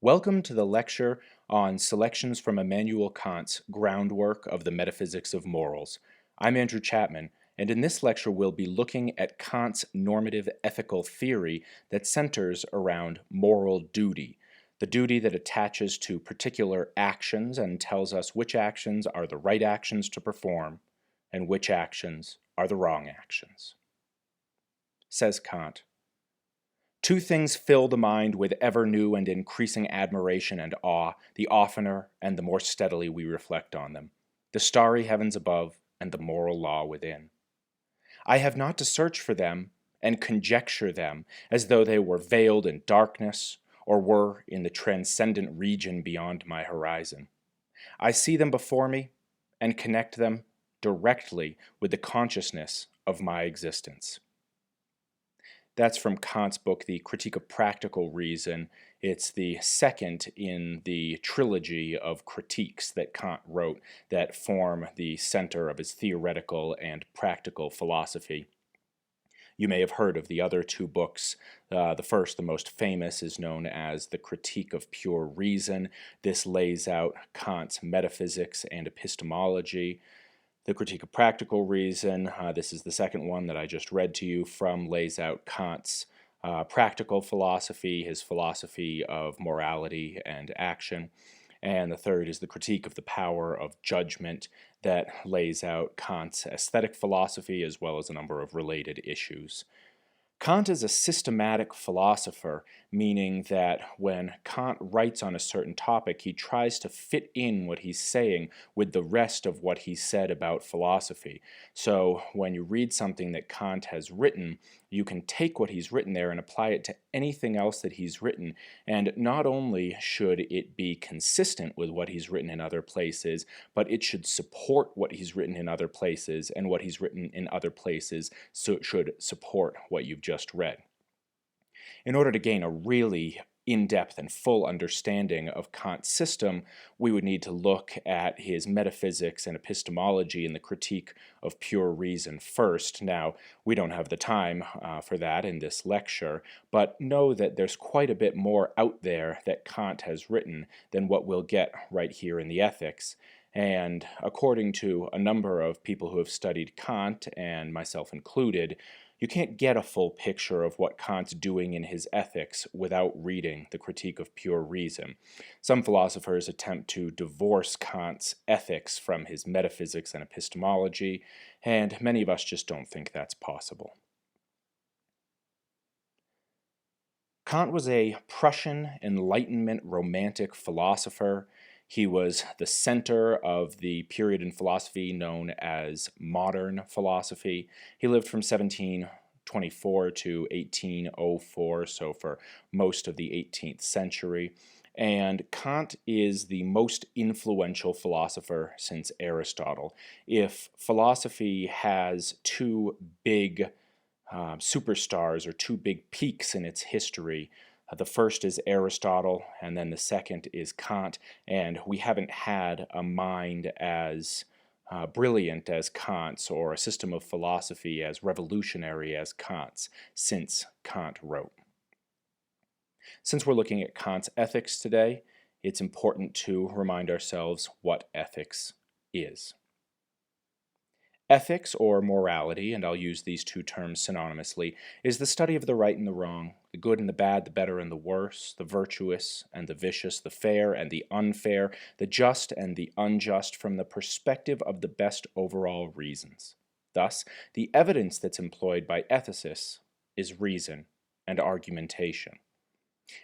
Welcome to the lecture on selections from Immanuel Kant's Groundwork of the Metaphysics of Morals. I'm Andrew Chapman, and in this lecture we'll be looking at Kant's normative ethical theory that centers around moral duty, the duty that attaches to particular actions and tells us which actions are the right actions to perform and which actions are the wrong actions. Says Kant, "Two things fill the mind with ever new and increasing admiration and awe, the oftener and the more steadily we reflect on them, the starry heavens above and the moral law within. I have not to search for them and conjecture them as though they were veiled in darkness or were in the transcendent region beyond my horizon. I see them before me and connect them directly with the consciousness of my existence." That's from Kant's book, The Critique of Practical Reason. It's the second in the trilogy of critiques that Kant wrote that form the center of his theoretical and practical philosophy. You may have heard of the other two books. The first, the most famous, is known as The Critique of Pure Reason. This lays out Kant's metaphysics and epistemology. The Critique of Practical Reason, this is the second one that I just read to you from, lays out Kant's practical philosophy, his philosophy of morality and action. And the third is the Critique of the Power of Judgment that lays out Kant's aesthetic philosophy as well as a number of related issues. Kant is a systematic philosopher, meaning that when Kant writes on a certain topic, he tries to fit in what he's saying with the rest of what he said about philosophy. So when you read something that Kant has written, you can take what he's written there and apply it to anything else that he's written. And not only should it be consistent with what he's written in other places, but it should support what he's written in other places, and what he's written in other places should support what you've just read. In order to gain a really in-depth and full understanding of Kant's system, we would need to look at his metaphysics and epistemology in the Critique of Pure Reason first. Now, we don't have the time for that in this lecture, but know that there's quite a bit more out there that Kant has written than what we'll get right here in the Ethics. And according to a number of people who have studied Kant, and myself included, you can't get a full picture of what Kant's doing in his ethics without reading the Critique of Pure Reason. Some philosophers attempt to divorce Kant's ethics from his metaphysics and epistemology, and many of us just don't think that's possible. Kant was a Prussian Enlightenment Romantic philosopher. He was the center of the period in philosophy known as modern philosophy. He lived from 1724 to 1804, so for most of the 18th century. And Kant is the most influential philosopher since Aristotle. If philosophy has two big superstars or two big peaks in its history, the first is Aristotle, and then the second is Kant, and we haven't had a mind as brilliant as Kant's, or a system of philosophy as revolutionary as Kant's, since Kant wrote. Since we're looking at Kant's ethics today, it's important to remind ourselves what ethics is. Ethics, or morality, and I'll use these two terms synonymously, is the study of the right and the wrong, the good and the bad, the better and the worse, the virtuous and the vicious, the fair and the unfair, the just and the unjust, from the perspective of the best overall reasons. Thus, the evidence that's employed by ethicists is reason and argumentation.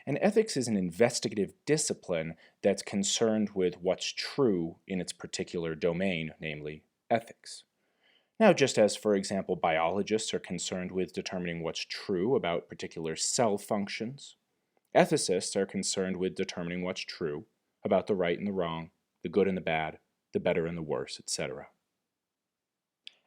And ethics is an investigative discipline that's concerned with what's true in its particular domain, namely ethics. Now, just as, for example, biologists are concerned with determining what's true about particular cell functions, ethicists are concerned with determining what's true about the right and the wrong, the good and the bad, the better and the worse, etc.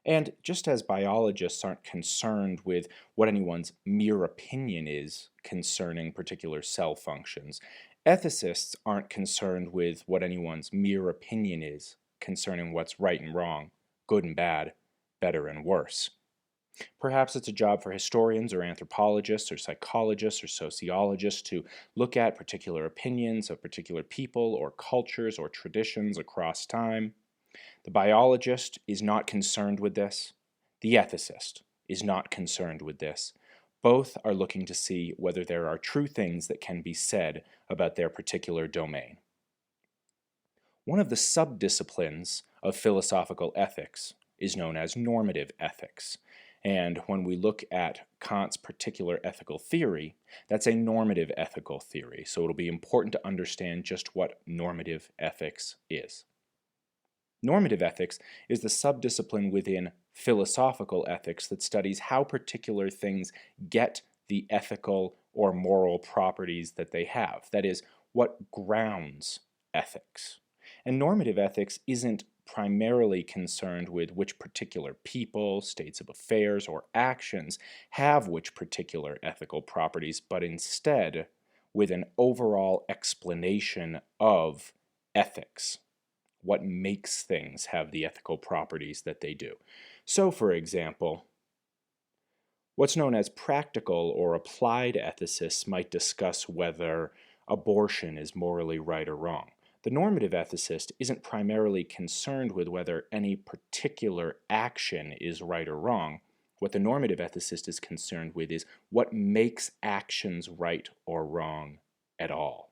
And just as biologists aren't concerned with what anyone's mere opinion is concerning particular cell functions, ethicists aren't concerned with what anyone's mere opinion is concerning what's right and wrong, good and bad, better and worse. Perhaps it's a job for historians or anthropologists or psychologists or sociologists to look at particular opinions of particular people or cultures or traditions across time. The biologist is not concerned with this. The ethicist is not concerned with this. Both are looking to see whether there are true things that can be said about their particular domain. One of the subdisciplines of philosophical ethics is known as normative ethics. And when we look at Kant's particular ethical theory, that's a normative ethical theory. So it'll be important to understand just what normative ethics is. Normative ethics is the subdiscipline within philosophical ethics that studies how particular things get the ethical or moral properties that they have. That is, what grounds ethics. And normative ethics isn't primarily concerned with which particular people, states of affairs, or actions have which particular ethical properties, but instead with an overall explanation of ethics. What makes things have the ethical properties that they do. So, for example, what's known as practical or applied ethicists might discuss whether abortion is morally right or wrong. The normative ethicist isn't primarily concerned with whether any particular action is right or wrong. What the normative ethicist is concerned with is what makes actions right or wrong at all.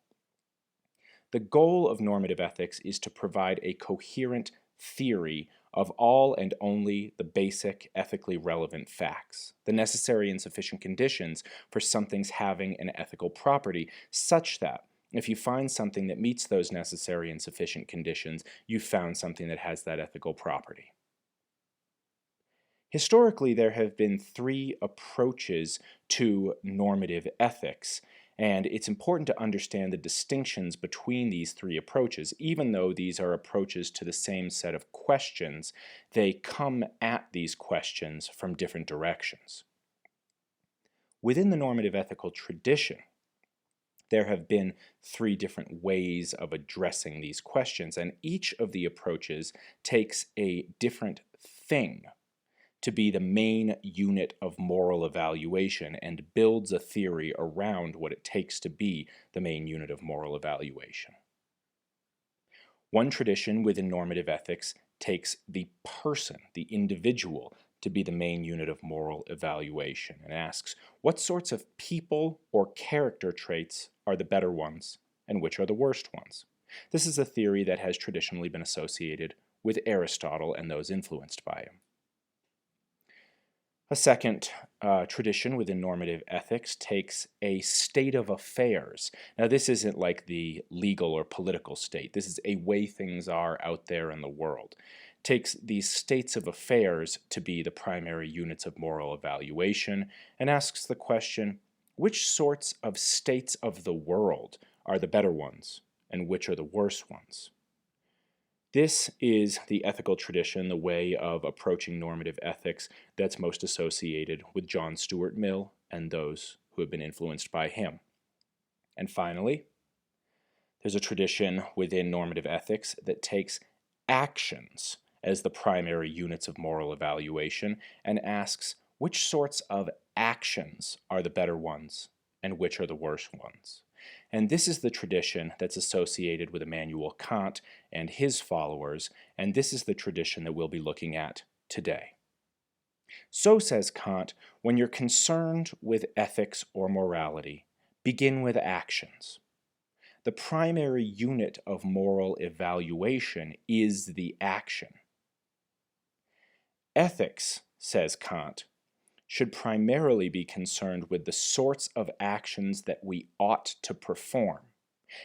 The goal of normative ethics is to provide a coherent theory of all and only the basic ethically relevant facts, the necessary and sufficient conditions for something's having an ethical property, such that if you find something that meets those necessary and sufficient conditions, you've found something that has that ethical property. Historically, there have been three approaches to normative ethics, and it's important to understand the distinctions between these three approaches. Even though these are approaches to the same set of questions, they come at these questions from different directions. Within the normative ethical tradition, there have been three different ways of addressing these questions, and each of the approaches takes a different thing to be the main unit of moral evaluation and builds a theory around what it takes to be the main unit of moral evaluation. One tradition within normative ethics takes the person, the individual, to be the main unit of moral evaluation and asks what sorts of people or character traits are the better ones and which are the worst ones. This is a theory that has traditionally been associated with Aristotle and those influenced by him. A second tradition within normative ethics takes a state of affairs. Now, this isn't like the legal or political state. This is a way things are out there in the world. Takes these states of affairs to be the primary units of moral evaluation and asks the question, which sorts of states of the world are the better ones and which are the worse ones? This is the ethical tradition, the way of approaching normative ethics that's most associated with John Stuart Mill and those who have been influenced by him. And finally, there's a tradition within normative ethics that takes actions as the primary units of moral evaluation and asks which sorts of actions are the better ones and which are the worse ones. And this is the tradition that's associated with Immanuel Kant and his followers, and this is the tradition that we'll be looking at today. So, says Kant, when you're concerned with ethics or morality, begin with actions. The primary unit of moral evaluation is the action. Ethics, says Kant, should primarily be concerned with the sorts of actions that we ought to perform,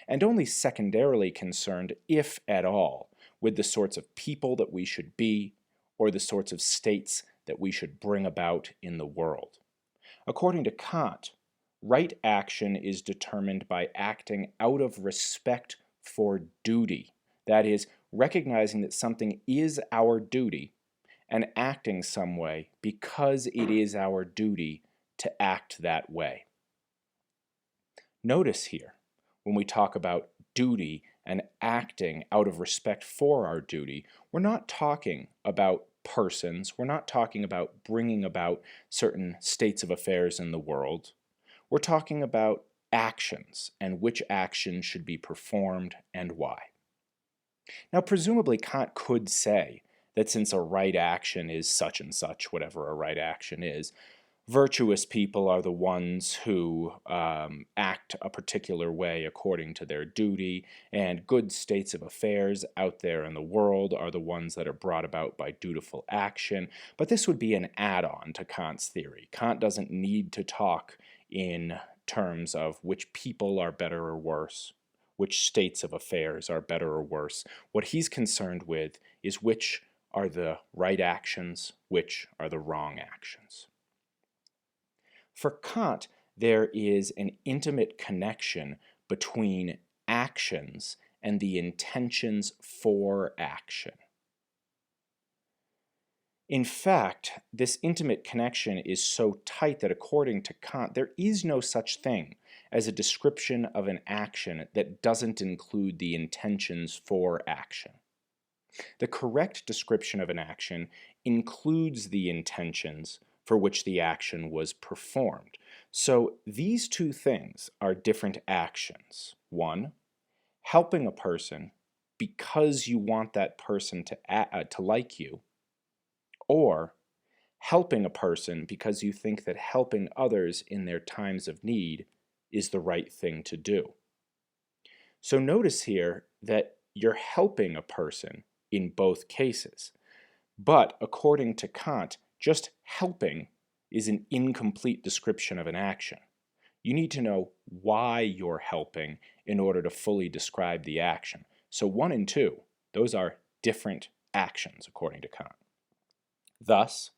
and only secondarily concerned, if at all, with the sorts of people that we should be or the sorts of states that we should bring about in the world. According to Kant, right action is determined by acting out of respect for duty, that is, recognizing that something is our duty and acting some way because it is our duty to act that way. Notice here, when we talk about duty and acting out of respect for our duty, we're not talking about persons. We're not talking about bringing about certain states of affairs in the world. We're talking about actions and which action should be performed and why. Now, presumably Kant could say that since a right action is such and such, whatever a right action is, virtuous people are the ones who act a particular way according to their duty, and good states of affairs out there in the world are the ones that are brought about by dutiful action. But this would be an add-on to Kant's theory. Kant doesn't need to talk in terms of which people are better or worse, which states of affairs are better or worse. What he's concerned with is which are the right actions, which are the wrong actions. For Kant, there is an intimate connection between actions and the intentions for action. In fact, this intimate connection is so tight that according to Kant, there is no such thing as a description of an action that doesn't include the intentions for action. The correct description of an action includes the intentions for which the action was performed. So these two things are different actions. One, helping a person because you want that person to like you, or helping a person because you think that helping others in their times of need is the right thing to do. So notice here that you're helping a person in both cases. But according to Kant, just helping is an incomplete description of an action. You need to know why you're helping in order to fully describe the action. So 1 and 2, those are different actions according to Kant. Thus,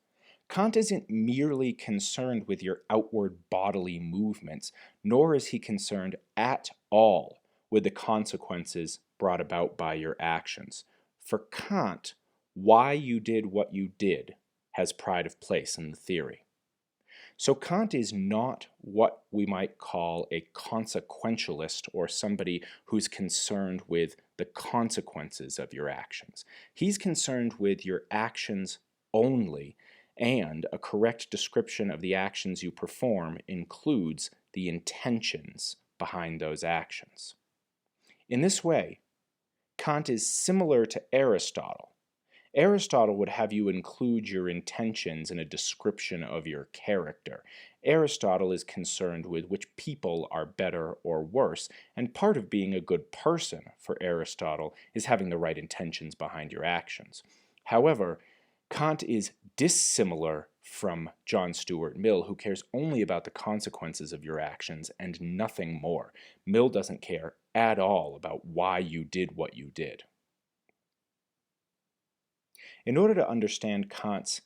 Kant isn't merely concerned with your outward bodily movements, nor is he concerned at all with the consequences brought about by your actions. For Kant, why you did what you did has pride of place in the theory. So Kant is not what we might call a consequentialist, or somebody who's concerned with the consequences of your actions. He's concerned with your actions only, and a correct description of the actions you perform includes the intentions behind those actions. In this way, Kant is similar to Aristotle. Aristotle would have you include your intentions in a description of your character. Aristotle is concerned with which people are better or worse, and part of being a good person for Aristotle is having the right intentions behind your actions. However, Kant is dissimilar from John Stuart Mill, who cares only about the consequences of your actions and nothing more. Mill doesn't care at all about why you did what you did. In order to understand Kant's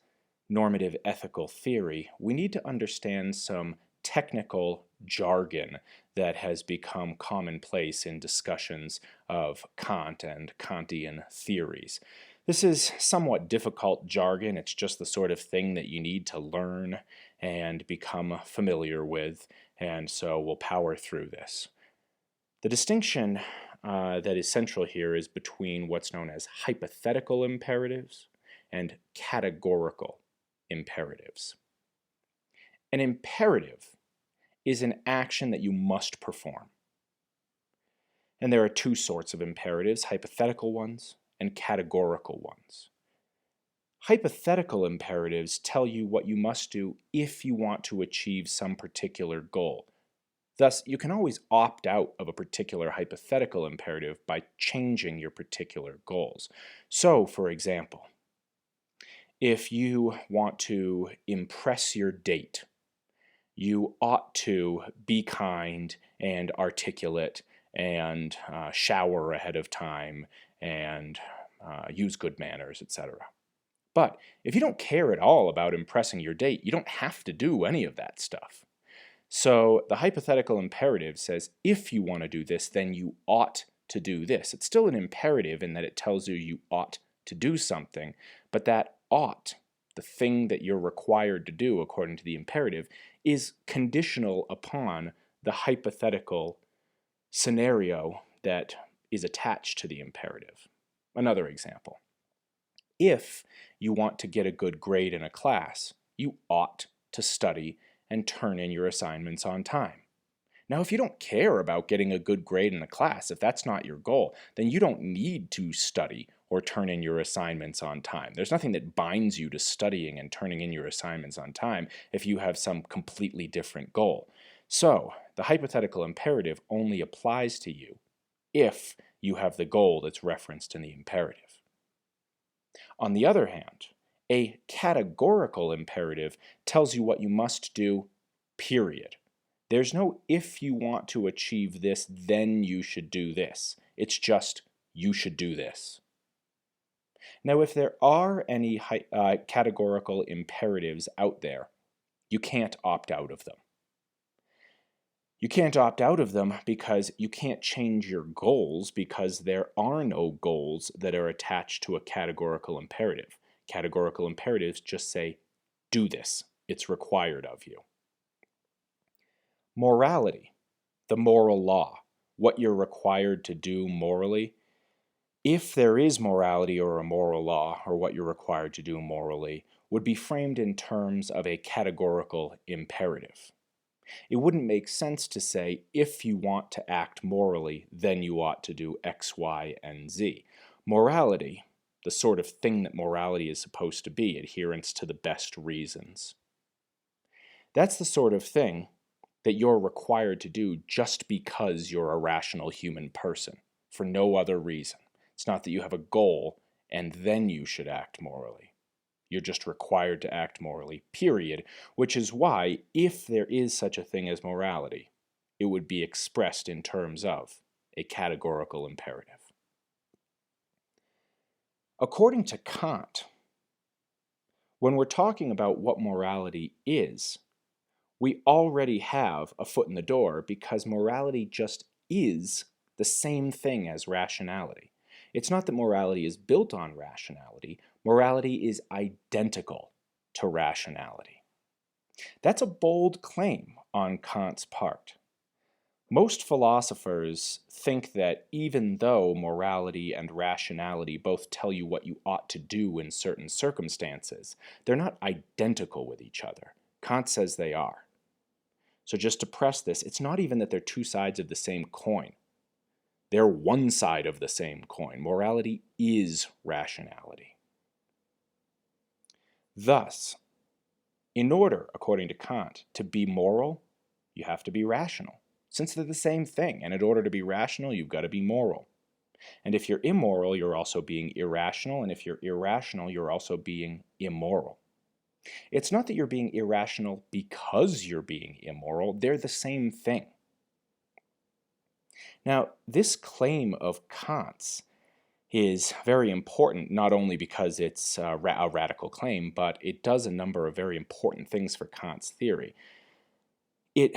normative ethical theory, we need to understand some technical jargon that has become commonplace in discussions of Kant and Kantian theories. This is somewhat difficult jargon. It's just the sort of thing that you need to learn and become familiar with, and so we'll power through this. The distinction that is central here is between what's known as hypothetical imperatives and categorical imperatives. An imperative is an action that you must perform. And there are two sorts of imperatives, hypothetical ones and categorical ones. Hypothetical imperatives tell you what you must do if you want to achieve some particular goal. Thus, you can always opt out of a particular hypothetical imperative by changing your particular goals. So, for example, if you want to impress your date, you ought to be kind and articulate and shower ahead of time and use good manners, etc. But if you don't care at all about impressing your date, you don't have to do any of that stuff. So the hypothetical imperative says, if you want to do this, then you ought to do this. It's still an imperative in that it tells you you ought to do something, but that ought, the thing that you're required to do according to the imperative, is conditional upon the hypothetical scenario that is attached to the imperative. Another example. If you want to get a good grade in a class, you ought to study and turn in your assignments on time. Now, if you don't care about getting a good grade in a class, if that's not your goal, then you don't need to study or turn in your assignments on time. There's nothing that binds you to studying and turning in your assignments on time if you have some completely different goal. So, the hypothetical imperative only applies to you if you have the goal that's referenced in the imperative. On the other hand, a categorical imperative tells you what you must do, period. There's no if you want to achieve this, then you should do this. It's just you should do this. Now, if there are any categorical imperatives out there, you can't opt out of them. You can't opt out of them because you can't change your goals because there are no goals that are attached to a categorical imperative. Categorical imperatives just say, do this. It's required of you. Morality, the moral law, what you're required to do morally. If there is morality or a moral law, or what you're required to do morally, would be framed in terms of a categorical imperative. It wouldn't make sense to say, if you want to act morally, then you ought to do X, Y, and Z. Morality, the sort of thing that morality is supposed to be, adherence to the best reasons. That's the sort of thing that you're required to do just because you're a rational human person, for no other reason. It's not that you have a goal and then you should act morally. You're just required to act morally, period, which is why, if there is such a thing as morality, it would be expressed in terms of a categorical imperative. According to Kant, when we're talking about what morality is, we already have a foot in the door because morality just is the same thing as rationality. It's not that morality is built on rationality. Morality is identical to rationality. That's a bold claim on Kant's part. Most philosophers think that even though morality and rationality both tell you what you ought to do in certain circumstances, they're not identical with each other. Kant says they are. So just to press this, it's not even that they're two sides of the same coin. They're one side of the same coin. Morality is rationality. Thus, in order, according to Kant, to be moral, you have to be rational, since they're the same thing. And in order to be rational, you've got to be moral. And if you're immoral, you're also being irrational. And if you're irrational, you're also being immoral. It's not that you're being irrational because you're being immoral. They're the same thing. Now, this claim of Kant's is very important, not only because it's a radical claim, but it does a number of very important things for Kant's theory. It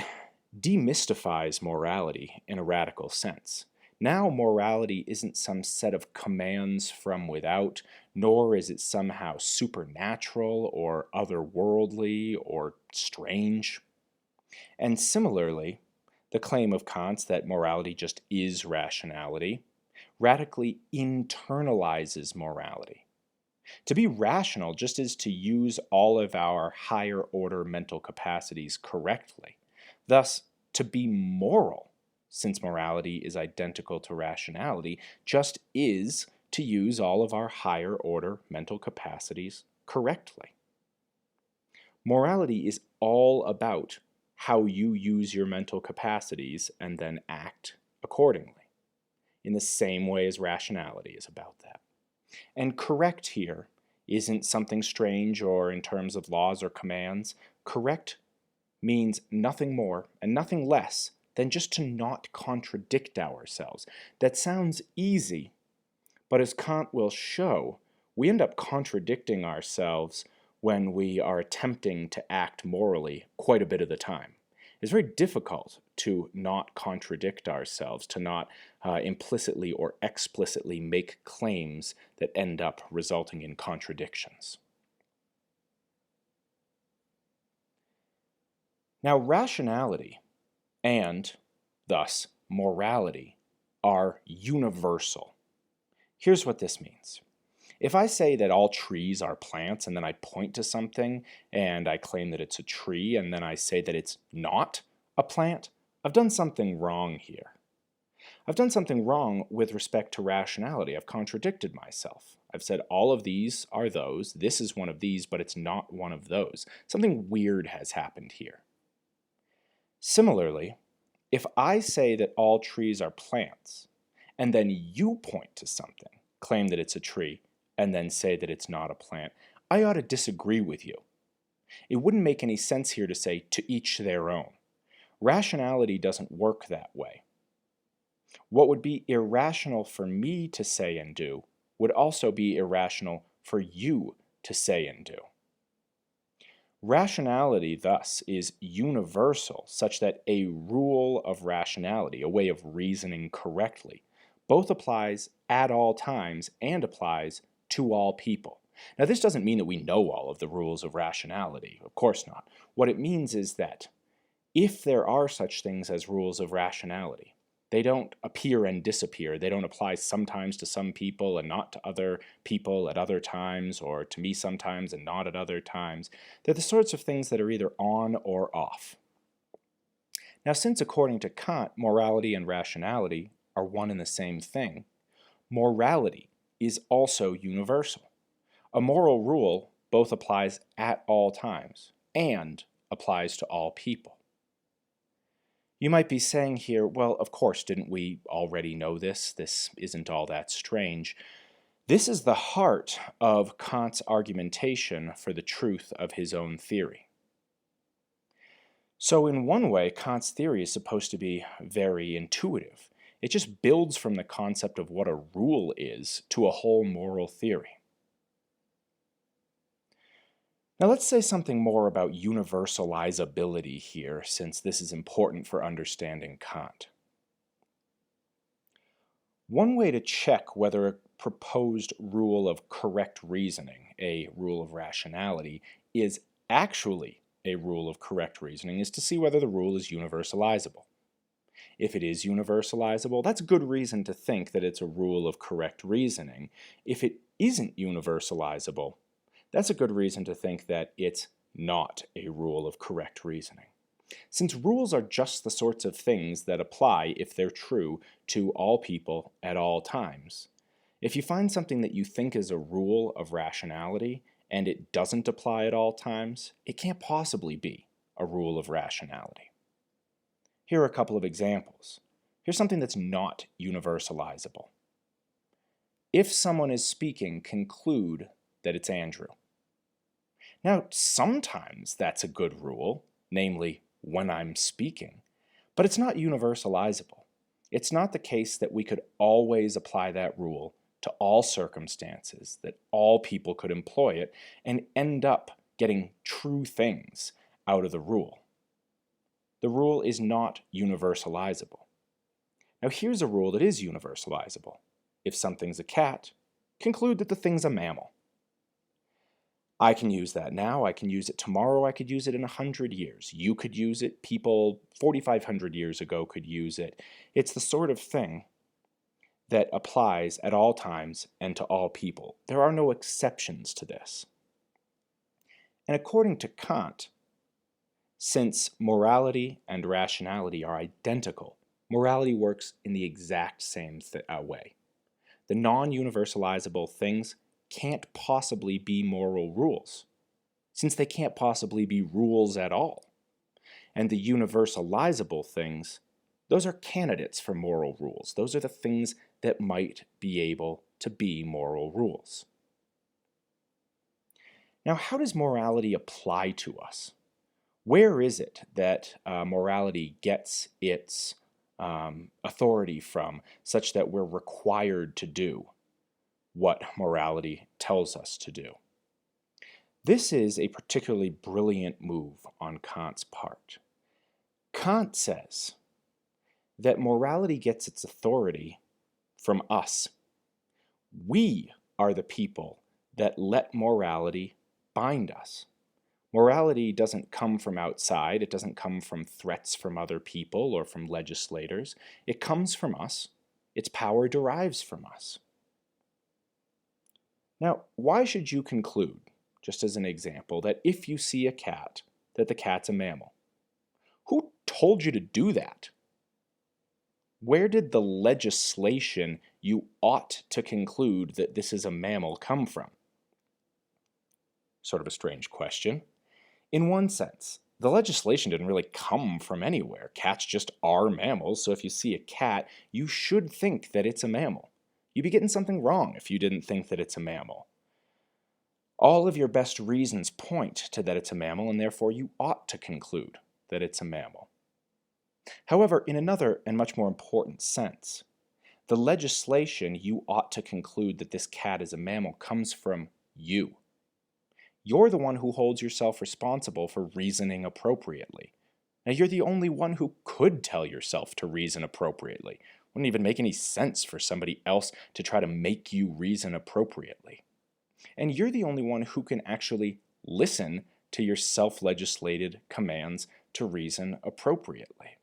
demystifies morality in a radical sense. Now morality isn't some set of commands from without, nor is it somehow supernatural or otherworldly or strange. And similarly, the claim of Kant's that morality just is rationality radically internalizes morality. To be rational just is to use all of our higher order mental capacities correctly. Thus, to be moral, since morality is identical to rationality, just is to use all of our higher order mental capacities correctly. Morality is all about how you use your mental capacities and then act accordingly, in the same way as rationality is about that. And correct here isn't something strange or in terms of laws or commands. Correct means nothing more and nothing less than just to not contradict ourselves. That sounds easy, but as Kant will show, we end up contradicting ourselves when we are attempting to act morally quite a bit of the time. It's very difficult to not contradict ourselves, to not implicitly or explicitly make claims that end up resulting in contradictions. Now, rationality and, thus, morality are universal. Here's what this means. If I say that all trees are plants and then I point to something and I claim that it's a tree and then I say that it's not a plant, I've done something wrong here. I've done something wrong with respect to rationality. I've contradicted myself. I've said all of these are those, this is one of these, but it's not one of those. Something weird has happened here. Similarly, if I say that all trees are plants, and then you point to something, claim that it's a tree, and then say that it's not a plant, I ought to disagree with you. It wouldn't make any sense here to say to each their own. Rationality doesn't work that way. What would be irrational for me to say and do would also be irrational for you to say and do. Rationality, thus, is universal, such that a rule of rationality, a way of reasoning correctly, both applies at all times and applies to all people. Now, this doesn't mean that we know all of the rules of rationality. Of course not. What it means is that if there are such things as rules of rationality, they don't appear and disappear. They don't apply sometimes to some people and not to other people at other times, or to me sometimes and not at other times. They're the sorts of things that are either on or off. Now, since according to Kant, morality and rationality are one and the same thing, morality is also universal. A moral rule both applies at all times and applies to all people. You might be saying here, well, of course, didn't we already know this? This isn't all that strange. This is the heart of Kant's argumentation for the truth of his own theory. So in one way, Kant's theory is supposed to be very intuitive. It just builds from the concept of what a rule is to a whole moral theory. Now let's say something more about universalizability here, since this is important for understanding Kant. One way to check whether a proposed rule of correct reasoning, a rule of rationality, is actually a rule of correct reasoning is to see whether the rule is universalizable. If it is universalizable, that's good reason to think that it's a rule of correct reasoning. If it isn't universalizable, that's a good reason to think that it's not a rule of correct reasoning. Since rules are just the sorts of things that apply, if they're true, to all people at all times, if you find something that you think is a rule of rationality and it doesn't apply at all times, it can't possibly be a rule of rationality. Here are a couple of examples. Here's something that's not universalizable. If someone is speaking, conclude that it's Andrew. Now, sometimes that's a good rule, namely when I'm speaking, but it's not universalizable. It's not the case that we could always apply that rule to all circumstances, that all people could employ it and end up getting true things out of the rule. The rule is not universalizable. Now here's a rule that is universalizable. If something's a cat, conclude that the thing's a mammal. I can use that now, I can use it tomorrow, I could use it in 100 years. You could use it, people 4,500 years ago could use it. It's the sort of thing that applies at all times and to all people. There are no exceptions to this. And according to Kant, since morality and rationality are identical, morality works in the exact same way. The non-universalizable things can't possibly be moral rules, since they can't possibly be rules at all. And the universalizable things, those are candidates for moral rules. Those are the things that might be able to be moral rules. Now, how does morality apply to us? Where is it that morality gets its authority from, such that we're required to do what morality tells us to do? This is a particularly brilliant move on Kant's part. Kant says that morality gets its authority from us. We are the people that let morality bind us. Morality doesn't come from outside. It doesn't come from threats from other people or from legislators. It comes from us. Its power derives from us. Now, why should you conclude, just as an example, that if you see a cat, that the cat's a mammal? Who told you to do that? Where did the legislation you ought to conclude that this is a mammal come from? Sort of a strange question. In one sense, the legislation didn't really come from anywhere. Cats just are mammals, so if you see a cat, you should think that it's a mammal. You'd be getting something wrong if you didn't think that it's a mammal. All of your best reasons point to that it's a mammal, and therefore you ought to conclude that it's a mammal. However, in another and much more important sense, the legislation you ought to conclude that this cat is a mammal comes from you. You're the one who holds yourself responsible for reasoning appropriately. Now, you're the only one who could tell yourself to reason appropriately. Wouldn't even make any sense for somebody else to try to make you reason appropriately. And you're the only one who can actually listen to your self-legislated commands to reason appropriately.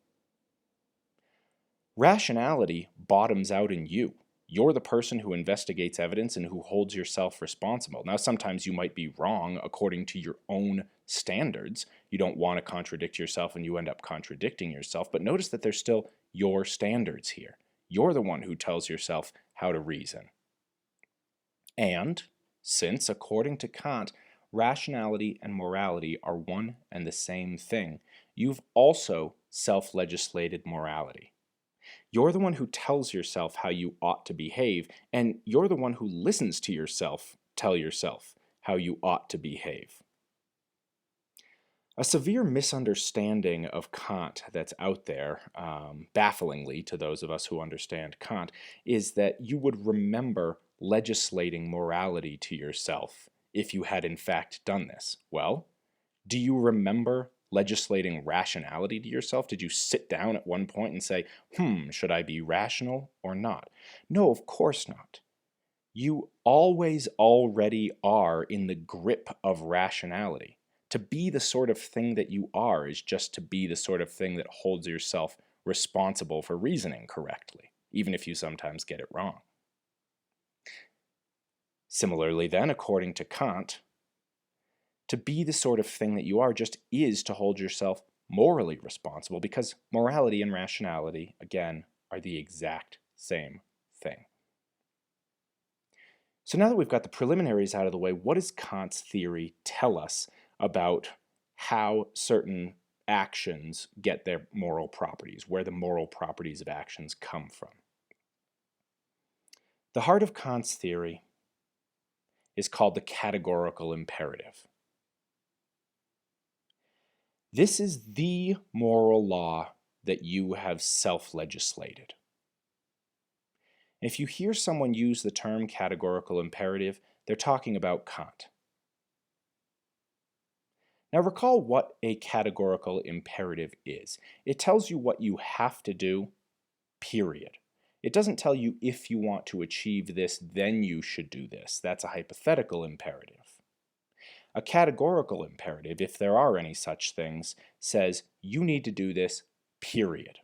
Rationality bottoms out in you. You're the person who investigates evidence and who holds yourself responsible. Now, sometimes you might be wrong according to your own standards. You don't want to contradict yourself and you end up contradicting yourself, but notice that there's still your standards here. You're the one who tells yourself how to reason. And since, according to Kant, rationality and morality are one and the same thing, you've also self-legislated morality. You're the one who tells yourself how you ought to behave, and you're the one who listens to yourself tell yourself how you ought to behave. A severe misunderstanding of Kant that's out there, bafflingly to those of us who understand Kant, is that you would remember legislating morality to yourself if you had in fact done this. Well, do you remember legislating rationality to yourself? Did you sit down at one point and say, should I be rational or not? No, of course not. You always already are in the grip of rationality. To be the sort of thing that you are is just to be the sort of thing that holds yourself responsible for reasoning correctly, even if you sometimes get it wrong. Similarly then, according to Kant, to be the sort of thing that you are just is to hold yourself morally responsible, because morality and rationality, again, are the exact same thing. So now that we've got the preliminaries out of the way, what does Kant's theory tell us about how certain actions get their moral properties, where the moral properties of actions come from? The heart of Kant's theory is called the categorical imperative. This is the moral law that you have self-legislated. If you hear someone use the term categorical imperative, they're talking about Kant. Now recall what a categorical imperative is. It tells you what you have to do, period. It doesn't tell you if you want to achieve this, then you should do this. That's a hypothetical imperative. A categorical imperative, if there are any such things, says you need to do this, period.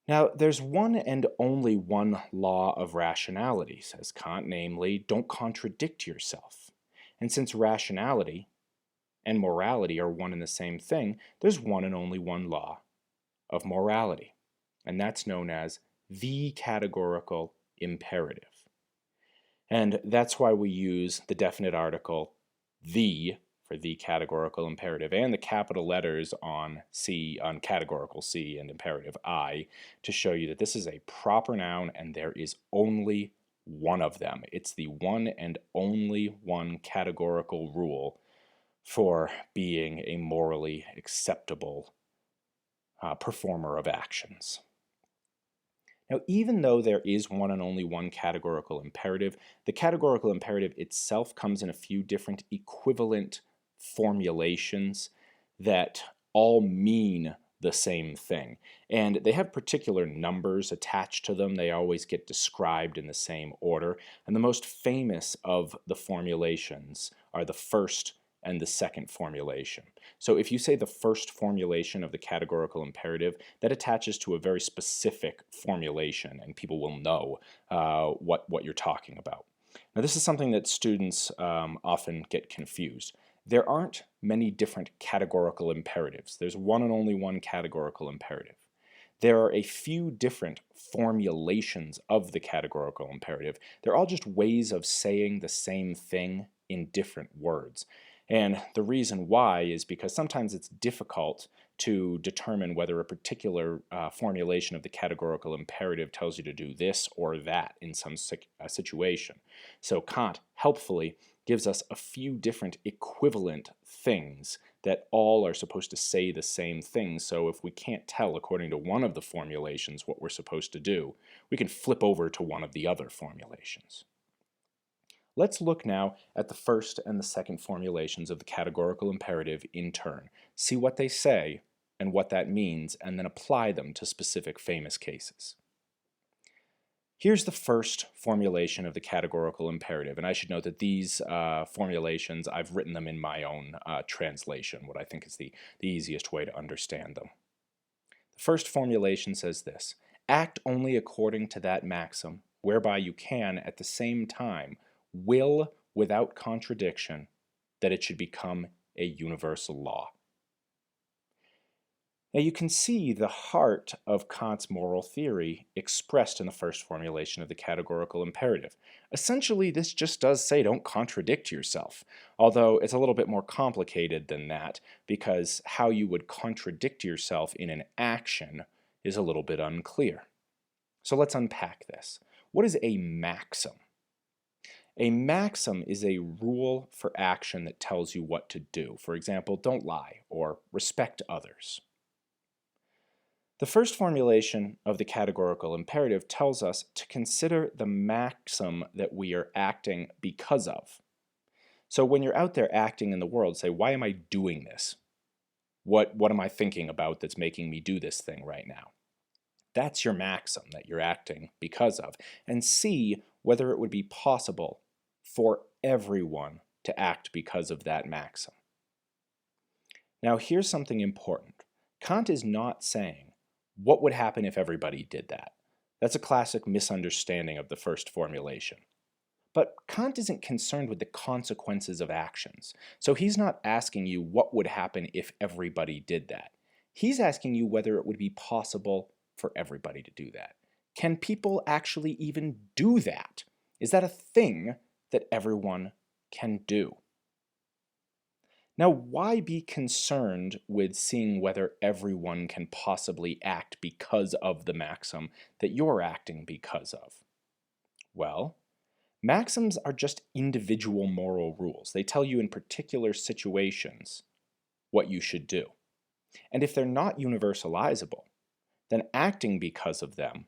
Now, there's one and only one law of rationality, says Kant, namely, don't contradict yourself. And since rationality and morality are one and the same thing, there's one and only one law of morality, and that's known as the categorical imperative. And that's why we use the definite article the for the categorical imperative and the capital letters on C, on categorical C and imperative I, to show you that this is a proper noun and there is only one of them. It's the one and only one categorical rule for being a morally acceptable performer of actions. Now, even though there is one and only one categorical imperative, the categorical imperative itself comes in a few different equivalent formulations that all mean the same thing. And they have particular numbers attached to them. They always get described in the same order. And the most famous of the formulations are the first and the second formulation. So if you say the first formulation of the categorical imperative, that attaches to a very specific formulation, and people will know what you're talking about. Now, this is something that students often get confused. There aren't many different categorical imperatives. There's one and only one categorical imperative. There are a few different formulations of the categorical imperative. They're all just ways of saying the same thing in different words. And the reason why is because sometimes it's difficult to determine whether a particular formulation of the categorical imperative tells you to do this or that in some situation. So Kant helpfully gives us a few different equivalent things that all are supposed to say the same thing. So if we can't tell according to one of the formulations what we're supposed to do, we can flip over to one of the other formulations. Let's look now at the first and the second formulations of the categorical imperative in turn, see what they say and what that means, and then apply them to specific famous cases. Here's the first formulation of the categorical imperative, and I should note that these formulations, I've written them in my own translation, what I think is the easiest way to understand them. The first formulation says this: act only according to that maxim, whereby you can, at the same time, will without contradiction that it should become a universal law. Now you can see the heart of Kant's moral theory expressed in the first formulation of the categorical imperative. Essentially, this just does say don't contradict yourself, although it's a little bit more complicated than that, because how you would contradict yourself in an action is a little bit unclear. So let's unpack this. What is a maxim? A maxim is a rule for action that tells you what to do. For example, don't lie or respect others. The first formulation of the categorical imperative tells us to consider the maxim that we are acting because of. So when you're out there acting in the world, say, why am I doing this? What am I thinking about that's making me do this thing right now? That's your maxim that you're acting because of. And see whether it would be possible for everyone to act because of that maxim. Now here's something important. Kant is not saying, what would happen if everybody did that? That's a classic misunderstanding of the first formulation. But Kant isn't concerned with the consequences of actions. So he's not asking you what would happen if everybody did that. He's asking you whether it would be possible for everybody to do that. Can people actually even do that? Is that a thing that everyone can do? Now, why be concerned with seeing whether everyone can possibly act because of the maxim that you're acting because of? Well, maxims are just individual moral rules. They tell you in particular situations what you should do. And if they're not universalizable, then acting because of them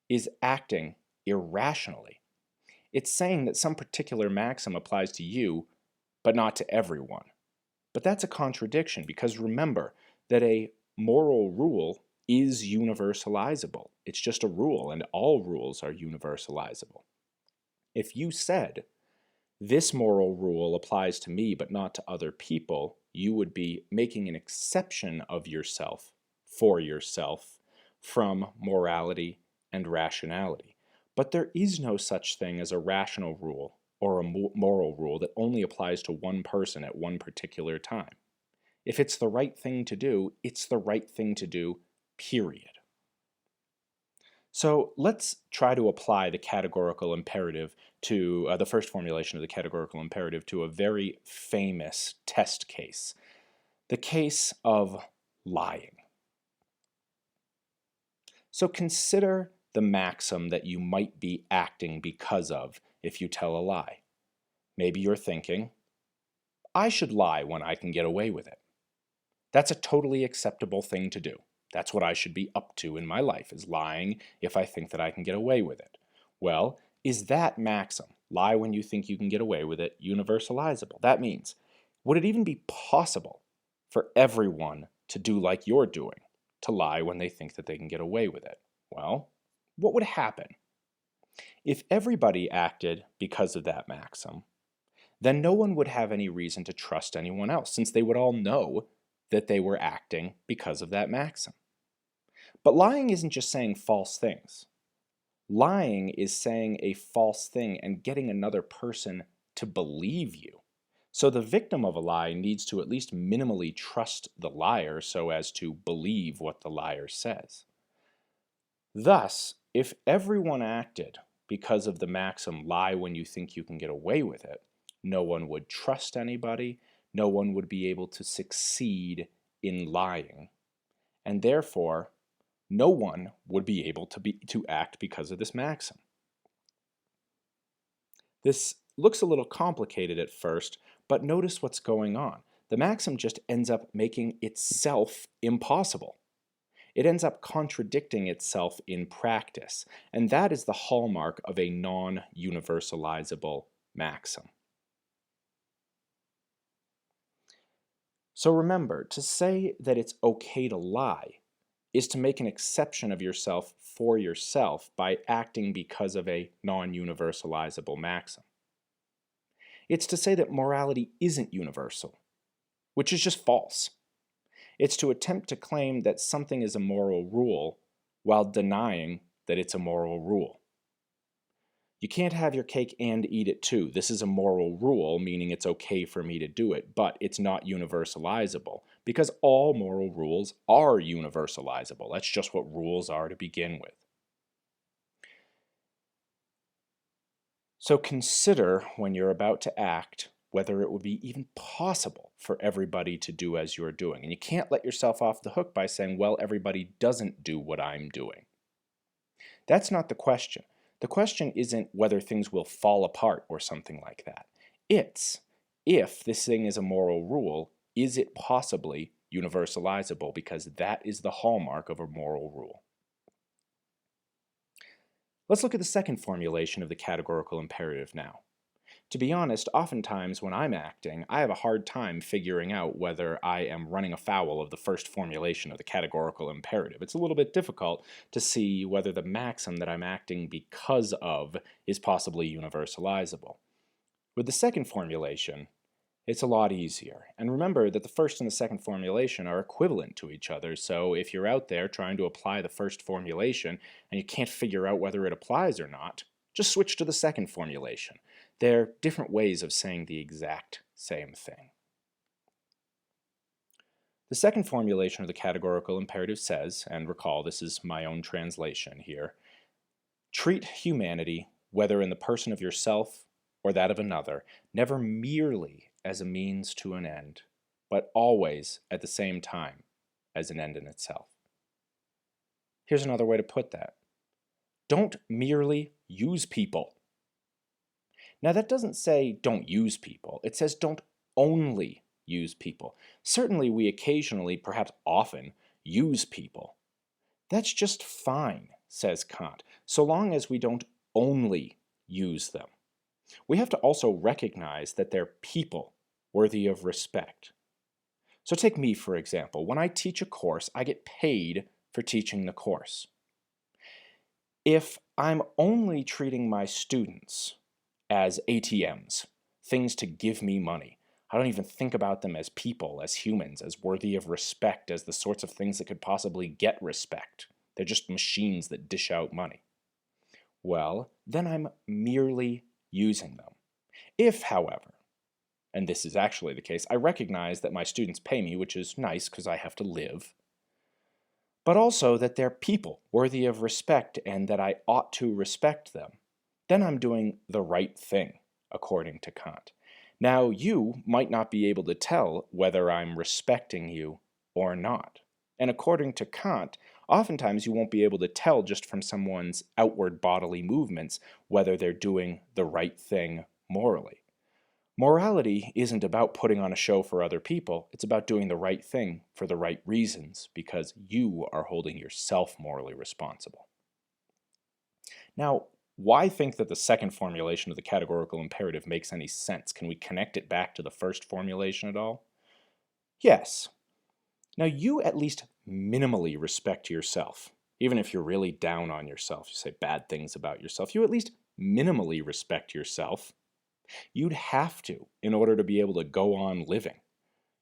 is acting irrationally. It's saying that some particular maxim applies to you, but not to everyone. But that's a contradiction, because remember that a moral rule is universalizable. It's just a rule, and all rules are universalizable. If you said, this moral rule applies to me but not to other people, you would be making an exception of yourself for yourself from morality and rationality. But there is no such thing as a rational rule or a moral rule that only applies to one person at one particular time. If it's the right thing to do, it's the right thing to do, period. So let's try to apply the categorical imperative to the first formulation of the categorical imperative to a very famous test case, the case of lying. So consider the maxim that you might be acting because of if you tell a lie. Maybe you're thinking, I should lie when I can get away with it. That's a totally acceptable thing to do. That's what I should be up to in my life, is lying if I think that I can get away with it. Well, is that maxim, lie when you think you can get away with it, universalizable? That means, would it even be possible for everyone to do like you're doing, to lie when they think that they can get away with it? Well, what would happen? If everybody acted because of that maxim, then no one would have any reason to trust anyone else, since they would all know that they were acting because of that maxim. But lying isn't just saying false things. Lying is saying a false thing and getting another person to believe you. So the victim of a lie needs to at least minimally trust the liar so as to believe what the liar says. Thus, if everyone acted because of the maxim, lie when you think you can get away with it, no one would trust anybody, no one would be able to succeed in lying, and therefore, no one would be able to act because of this maxim. This looks a little complicated at first, but notice what's going on. The maxim just ends up making itself impossible. It ends up contradicting itself in practice, and that is the hallmark of a non-universalizable maxim. So remember, to say that it's okay to lie is to make an exception of yourself for yourself by acting because of a non-universalizable maxim. It's to say that morality isn't universal, which is just false. It's to attempt to claim that something is a moral rule while denying that it's a moral rule. You can't have your cake and eat it too. This is a moral rule, meaning it's okay for me to do it, but it's not universalizable, because all moral rules are universalizable. That's just what rules are to begin with. So consider when you're about to act whether it would be even possible for everybody to do as you're doing. And you can't let yourself off the hook by saying, well, everybody doesn't do what I'm doing. That's not the question. The question isn't whether things will fall apart or something like that. It's, if this thing is a moral rule, is it possibly universalizable? Because that is the hallmark of a moral rule. Let's look at the second formulation of the categorical imperative now. To be honest, oftentimes when I'm acting, I have a hard time figuring out whether I am running afoul of the first formulation of the categorical imperative. It's a little bit difficult to see whether the maxim that I'm acting because of is possibly universalizable. With the second formulation, it's a lot easier. And remember that the first and the second formulation are equivalent to each other, so if you're out there trying to apply the first formulation and you can't figure out whether it applies or not, just switch to the second formulation. They're different ways of saying the exact same thing. The second formulation of the categorical imperative says, and recall this is my own translation here, treat humanity, whether in the person of yourself or that of another, never merely as a means to an end, but always at the same time as an end in itself. Here's another way to put that. Don't merely use people. Now that doesn't say don't use people, it says don't only use people. Certainly we occasionally, perhaps often, use people. That's just fine, says Kant, so long as we don't only use them. We have to also recognize that they're people worthy of respect. So take me, for example. When I teach a course, I get paid for teaching the course. If I'm only treating my students as ATMs, things to give me money, I don't even think about them as people, as humans, as worthy of respect, as the sorts of things that could possibly get respect. They're just machines that dish out money. Well, then I'm merely using them. If, however, and this is actually the case, I recognize that my students pay me, which is nice because I have to live, but also that they're people worthy of respect and that I ought to respect them, then I'm doing the right thing, according to Kant. Now, you might not be able to tell whether I'm respecting you or not. And according to Kant, oftentimes you won't be able to tell just from someone's outward bodily movements whether they're doing the right thing morally. Morality isn't about putting on a show for other people, it's about doing the right thing for the right reasons, because you are holding yourself morally responsible. Now, why think that the second formulation of the categorical imperative makes any sense? Can we connect it back to the first formulation at all? Yes. Now, you at least minimally respect yourself. Even if you're really down on yourself, you say bad things about yourself, you at least minimally respect yourself. You'd have to in order to be able to go on living.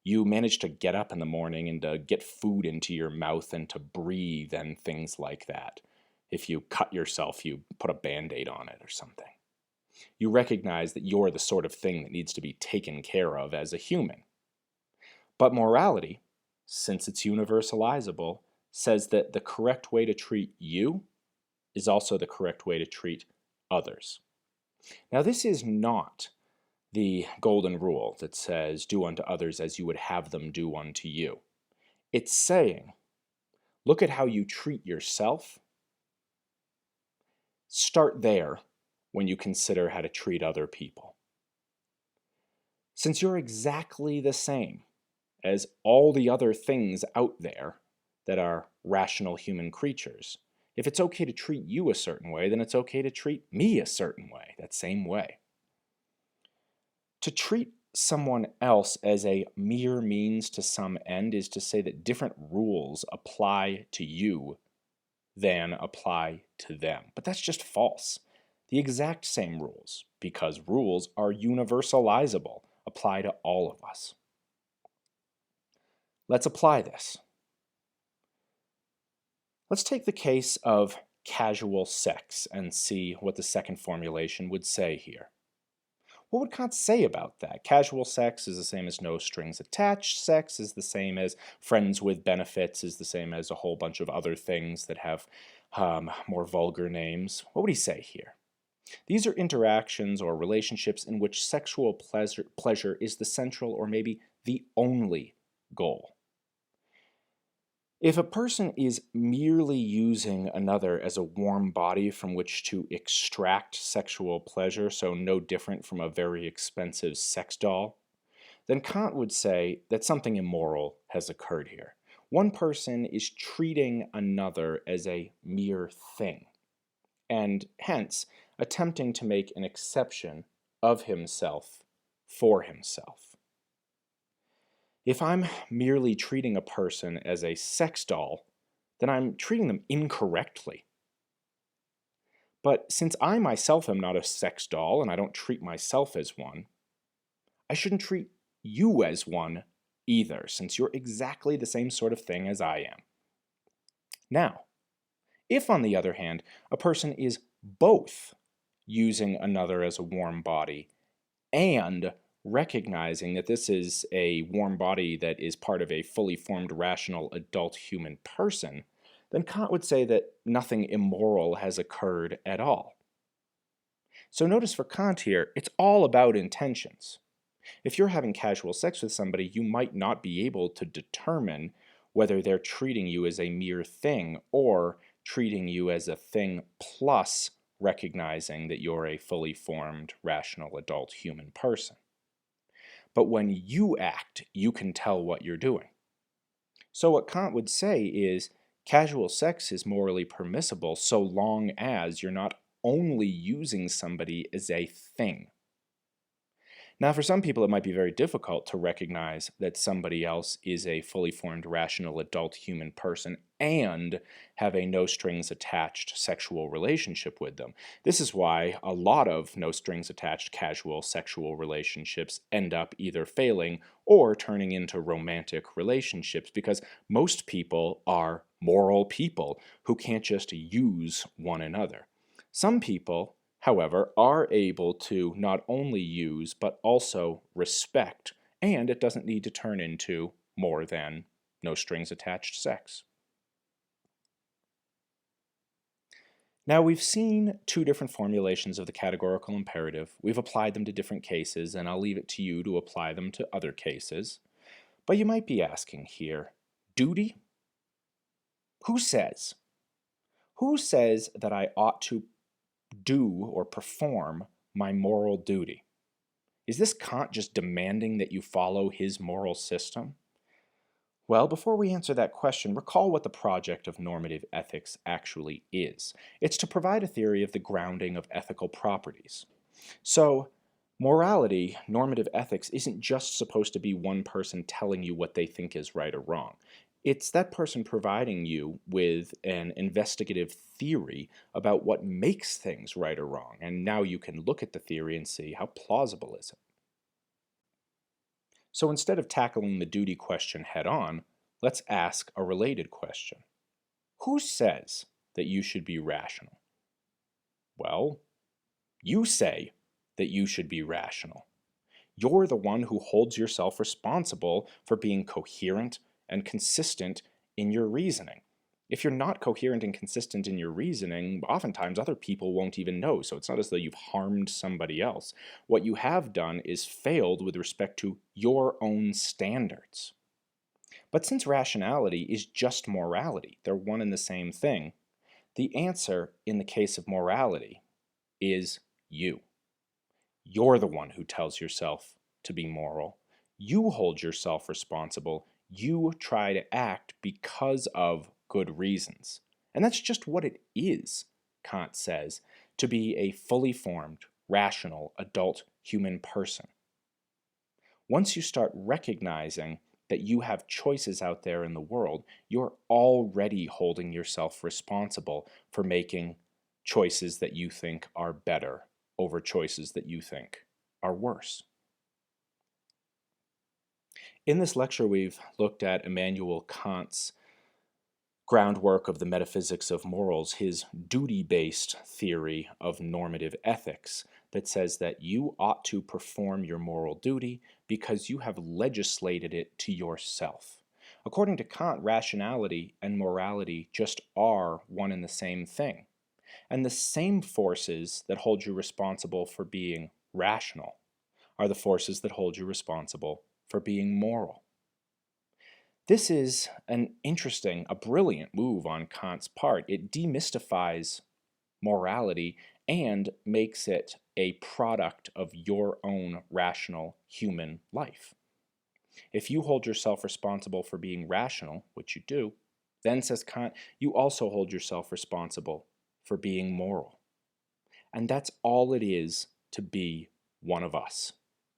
You manage to get up in the morning and to get food into your mouth and to breathe and things like that. If you cut yourself, you put a Band-Aid on it or something. You recognize that you're the sort of thing that needs to be taken care of as a human. But morality, since it's universalizable, says that the correct way to treat you is also the correct way to treat others. Now, this is not the golden rule that says, do unto others as you would have them do unto you. It's saying, look at how you treat yourself. Start there when you consider how to treat other people. Since you're exactly the same as all the other things out there that are rational human creatures, if it's okay to treat you a certain way, then it's okay to treat me a certain way, that same way. To treat someone else as a mere means to some end is to say that different rules apply to you than apply to them. But that's just false. The exact same rules, because rules are universalizable, apply to all of us. Let's apply this. Let's take the case of casual sex and see what the second formulation would say here. What would Kant say about that? Casual sex is the same as no strings attached. Sex is the same as friends with benefits, is the same as a whole bunch of other things that have more vulgar names. What would he say here? These are interactions or relationships in which sexual pleasure is the central or maybe the only goal. If a person is merely using another as a warm body from which to extract sexual pleasure, so no different from a very expensive sex doll, then Kant would say that something immoral has occurred here. One person is treating another as a mere thing, and hence attempting to make an exception of himself for himself. If I'm merely treating a person as a sex doll, then I'm treating them incorrectly. But since I myself am not a sex doll and I don't treat myself as one, I shouldn't treat you as one either, since you're exactly the same sort of thing as I am. Now, if on the other hand, a person is both using another as a warm body and recognizing that this is a warm body that is part of a fully formed, rational, adult human person, then Kant would say that nothing immoral has occurred at all. So notice for Kant here, it's all about intentions. If you're having casual sex with somebody, you might not be able to determine whether they're treating you as a mere thing or treating you as a thing plus recognizing that you're a fully formed, rational, adult human person. But when you act, you can tell what you're doing. So what Kant would say is casual sex is morally permissible so long as you're not only using somebody as a thing. Now, for some people, it might be very difficult to recognize that somebody else is a fully formed, rational, adult human person and have a no-strings-attached sexual relationship with them. This is why a lot of no-strings-attached casual sexual relationships end up either failing or turning into romantic relationships, because most people are moral people who can't just use one another. Some people, however, are able to not only use but also respect, and it doesn't need to turn into more than no strings attached sex. Now, we've seen two different formulations of the categorical imperative. We've applied them to different cases, and I'll leave it to you to apply them to other cases. But you might be asking here, duty? Who says? Who says that I ought to do or perform my moral duty? Is this Kant just demanding that you follow his moral system? Well, before we answer that question, recall what the project of normative ethics actually is. It's to provide a theory of the grounding of ethical properties. So, morality, normative ethics, isn't just supposed to be one person telling you what they think is right or wrong. It's that person providing you with an investigative theory about what makes things right or wrong, and now you can look at the theory and see how plausible is it. So instead of tackling the duty question head on, let's ask a related question. Who says that you should be rational? Well, you say that you should be rational. You're the one who holds yourself responsible for being coherent and consistent in your reasoning. If you're not coherent and consistent in your reasoning, oftentimes other people won't even know, so it's not as though you've harmed somebody else. What you have done is failed with respect to your own standards. But since rationality is just morality, they're one and the same thing, the answer in the case of morality is you. You're the one who tells yourself to be moral. You hold yourself responsible. You try to act because of good reasons. And that's just what it is, Kant says, to be a fully formed, rational, adult human person. Once you start recognizing that you have choices out there in the world, you're already holding yourself responsible for making choices that you think are better over choices that you think are worse. In this lecture, we've looked at Immanuel Kant's groundwork of the metaphysics of morals, his duty-based theory of normative ethics that says that you ought to perform your moral duty because you have legislated it to yourself. According to Kant, rationality and morality just are one and the same thing. And the same forces that hold you responsible for being rational are the forces that hold you responsible for being moral. This is an interesting, a brilliant move on Kant's part. It demystifies morality and makes it a product of your own rational human life. If you hold yourself responsible for being rational, which you do, then, says Kant, you also hold yourself responsible for being moral. And that's all it is to be one of us,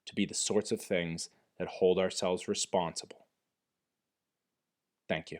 to be the sorts of things that hold ourselves responsible. Thank you.